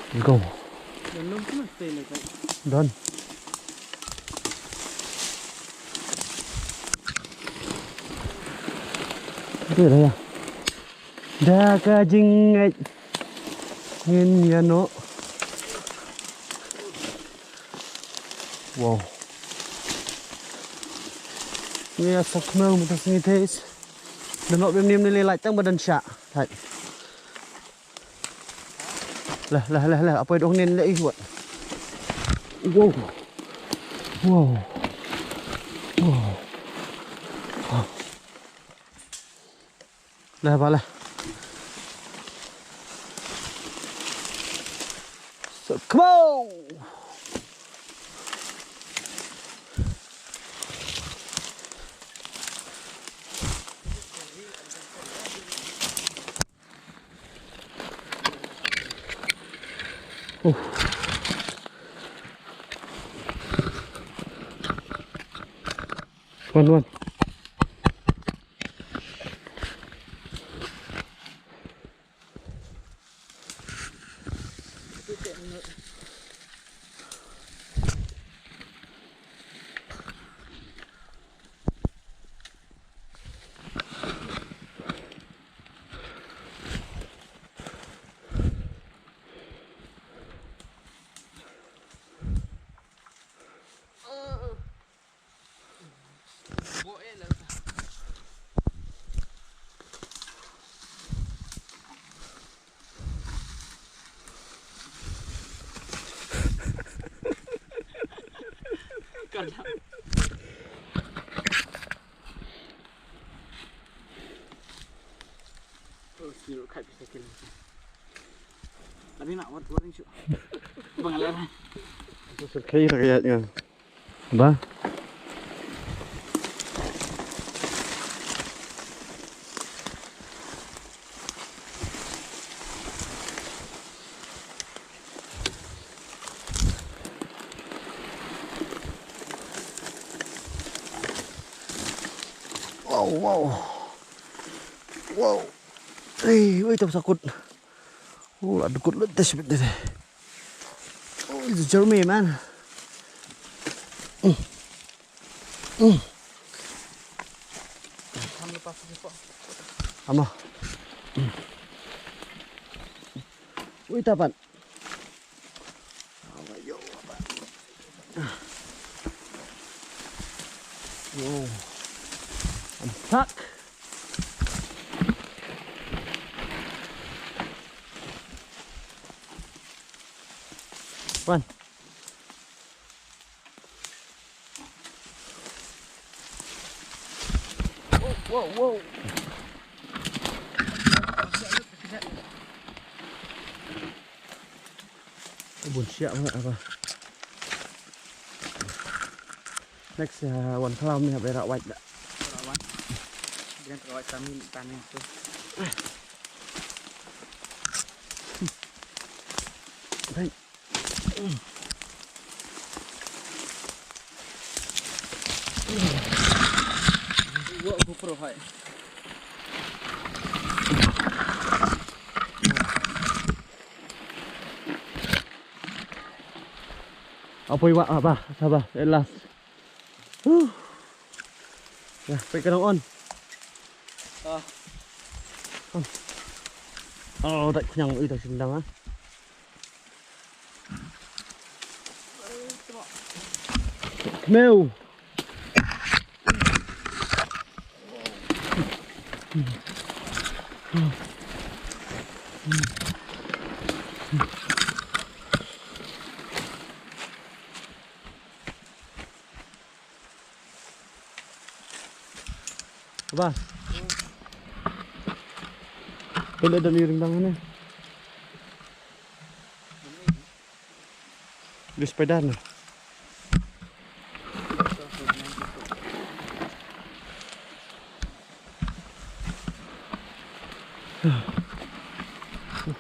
Let's go. Belum pun stay like that. Done. Itu dah ya. Dah kajingat. Ngin ya no. Wow. Nghe sọc mơ một thật như thế. Đừng nội niêm lên lại tăng một đần xạ. Thật. Là ở đây nên lễ ruột. Wow. Wow. Wow. Là vào là. So, come on. Luôn. Siruk kat bicycle. Tadi nak buat touring shoot. Pengalaman. Itu sekali kayaknya. Apa? Wow. Ui, tao sakut. Ada kut letes betul. Oh, it's Jeremy, man. Kamu lepas ni pak. Ama. Ui, tapan. Ayo, apa? Wow. I'm stuck. Run. Whoa. Buồn siap banget apa. Next one cloud ni berak white dah. Berak white. Jangan terlalu kami tanah tu. Baik. Gua GoPro hai. Apa iwak apa? Sabar, last. Ya, pegang on. Oh, tak kenyang ui tak sendang ah. Meu. Apa? Tunda ada miring tangan ni. Di sepeda ni.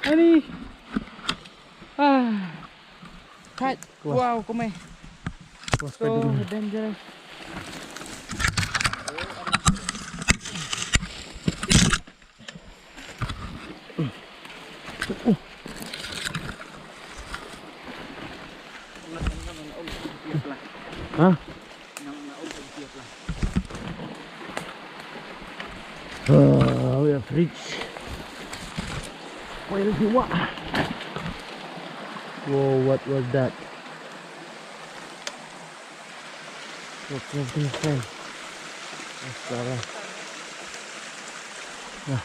Ini. Cut. Wow, come. So dangerous. Hah? Yang naubos siap lah. Oh, we have reached Whale Jiwa. Whoa, what was that? What was this thing? Astaga. Nah.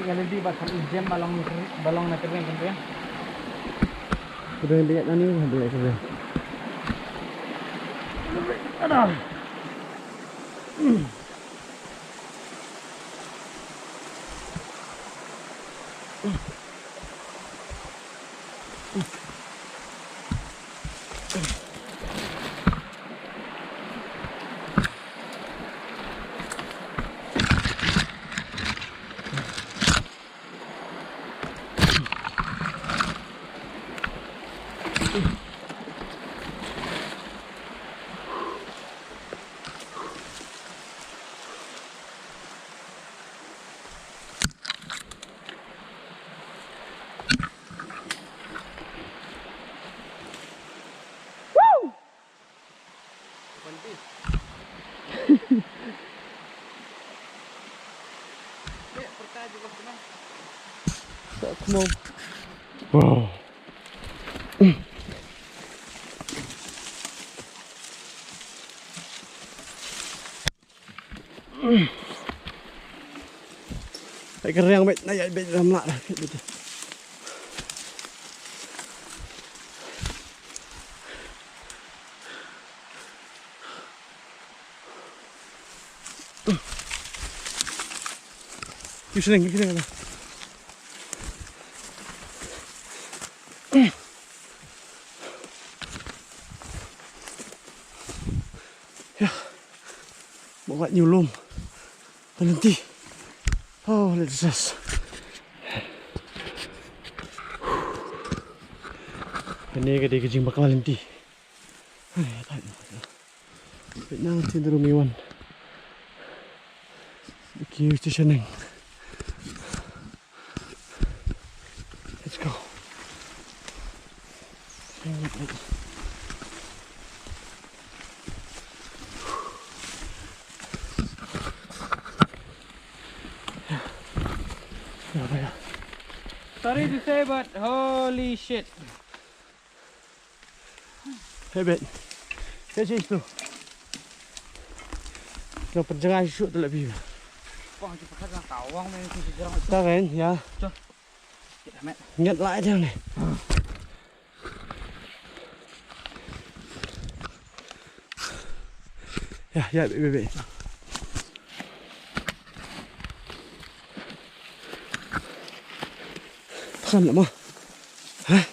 Kalau di basah jam balong nak kering kan tu ya. Sudah lihat ni, sudah lihat. Aduh. Wow. Phải cái răng bệnh này bệnh làm lại này. Cái này. Bộ lại nhiều lùm. Talenti. Oh, let's just. Ini cái jing bakal talenti. Việt Nam trên đường Miwan. Key stationing. Let's go. Sorry to say, but holy shit. Hey Ben, cái gì tu? Nó penjaga shoot tu lebih. Wang cepat kan tahu wang main sini jarang. Ta kan, ya. Nhận lại theo này. Ya, bị. Kan lắm mà. Hả?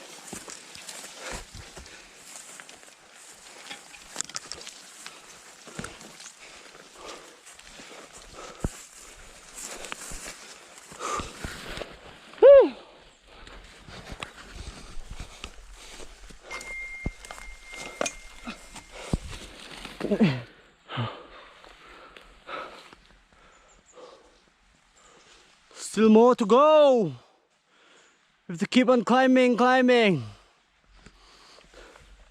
Still more to go. We have to keep on climbing.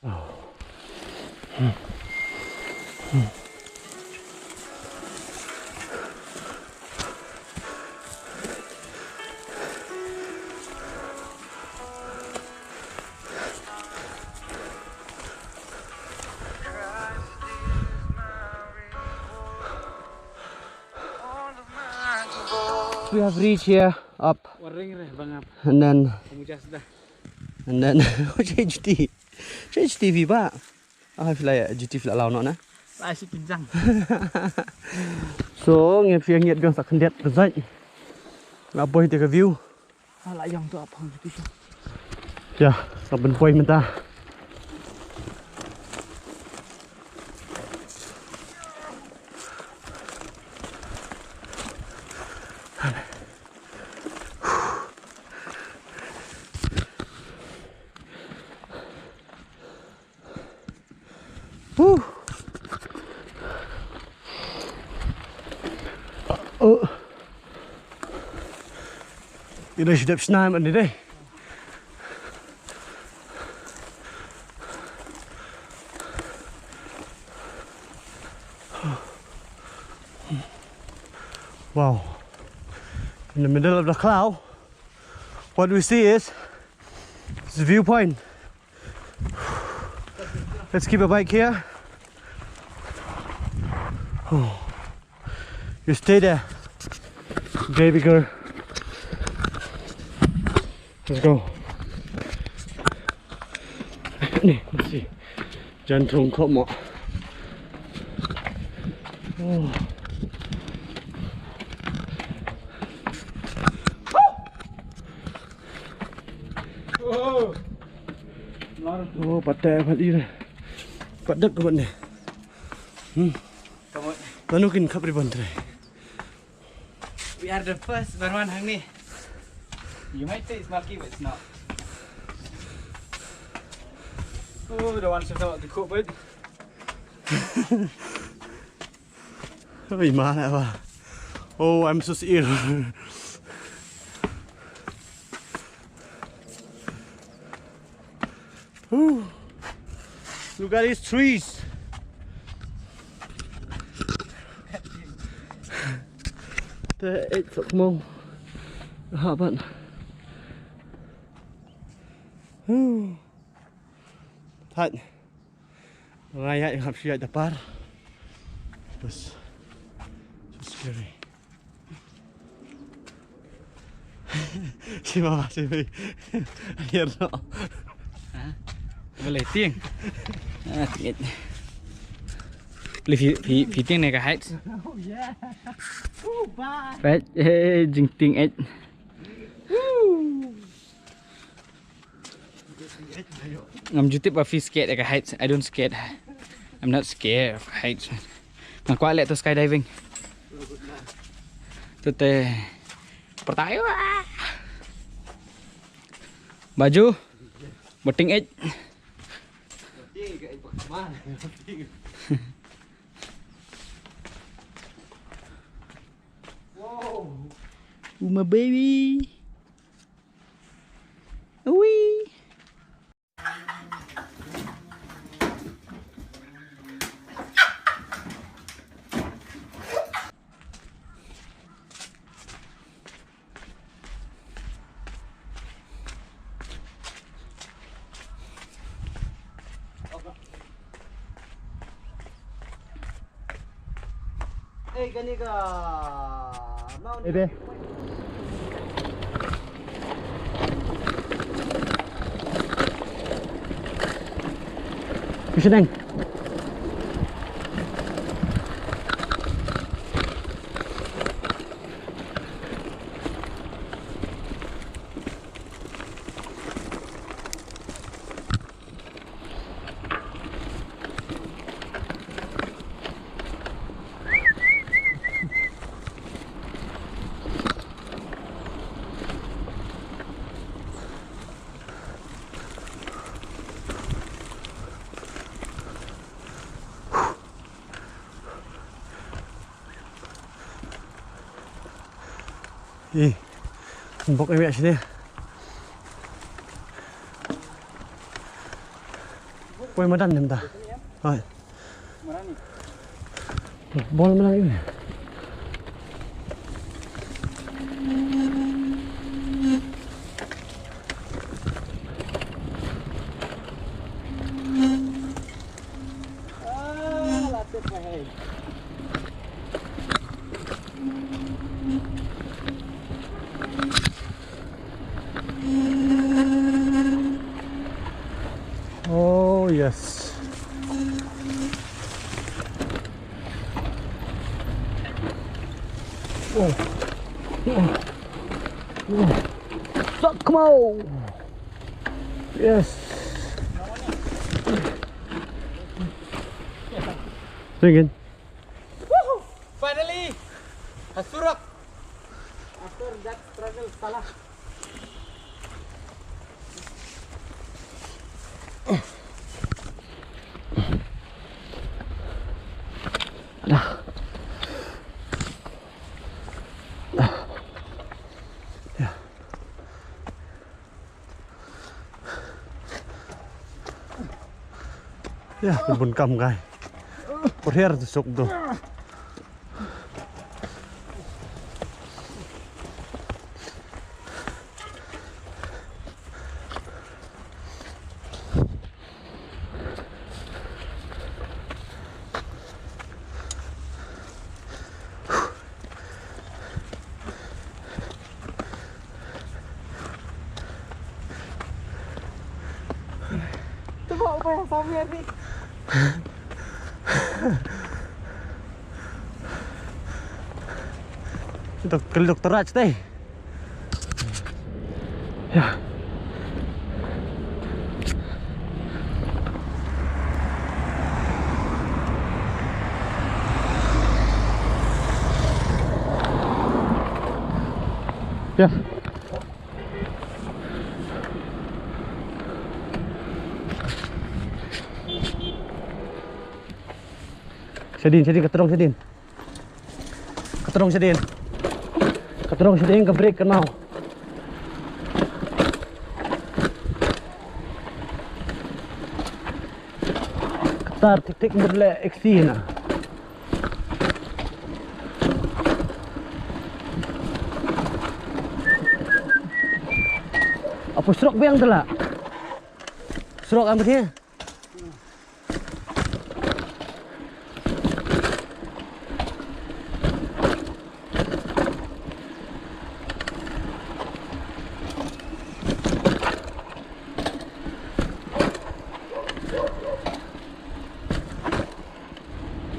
Oh. We have reached here up, and then change TV ba? I feel like GT flat lao nó nè. Lại xịt răng. So nghe phía nhiệt đường sạc khẩn đẹp được dậy. Là bơi từ cái view. Lại dòng tụi phong GT. Yeah, sạc bên quay mình ta. Whew. Jullie zitten op snijden met dit. Wow. In the middle of the cloud, what we see is the viewpoint. Let's keep a bike here. You stay there, baby girl. Let's go. Let's see. Jantung kok mo. Oh, patay pa din. Padak ka ba ni? Ano kin kapri bantre? We are the first Barwan hang ni. You might say it's marky, but it's not. Oh, the one shot out the coat bird. Ôi má lại vào. Oh, I'm so scared. Look at these trees. The 8 mông. Hả bạn. Thật. Ngay hãy học chuyện tập par. Was so scary. Si mama si ayan no. Boleh tiang. Tingit. Boleh phi tiang này cả hết. Oh yeah. Oh bye. Right, jing ting eight. I'm just tip of scared like heights. I don't scared. I'm not scared of heights. Mà quá lẹ tôi skydiving. Tôi tê pertai. Baju. Beting eight. Whoa. My baby. Wee. Hey, gani ka. Ebe. Kuseneng. Ih, bok em sini. Quay mà đăn ta. Rồi. Bol mà lại. Oh yes. Oh. So, come on. Yes. Singing. Woohoo! Finally, Hasurak. After that struggle, salah. Ya, kebun kam guys. Perher tusuk tuh. Tengok apa yang Samir ni. Itu keluk teraj teh. Ya. Ya. Sedin, keterong sedin. Keterong sedin ke break kenal. Ketar tik berle XC na. Apa serok biang telak? Serok apa dia?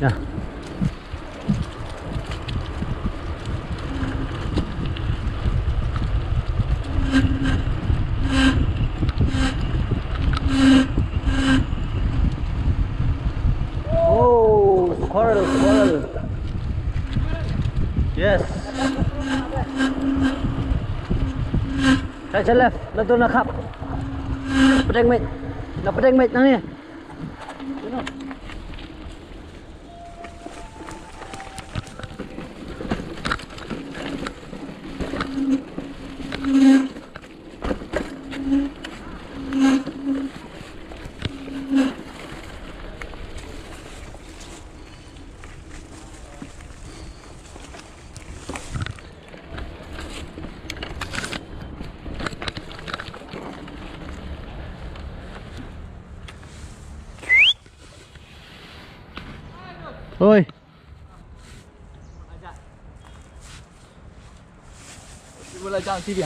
Ya. Oh, squirrel. Yes. Right left, betul nak kap. Pedang mate nang ni. Oi. Bola jangan sini.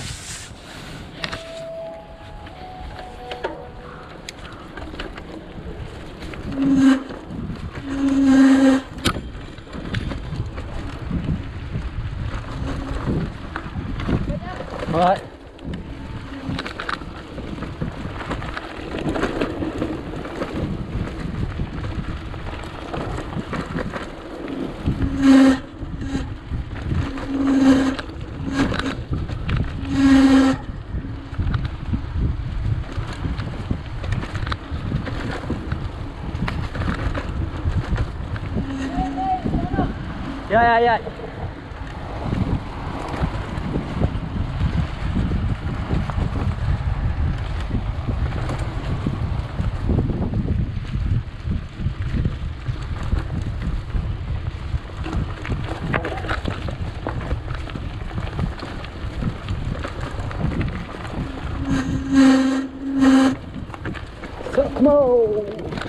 Alright. Ya. Come on.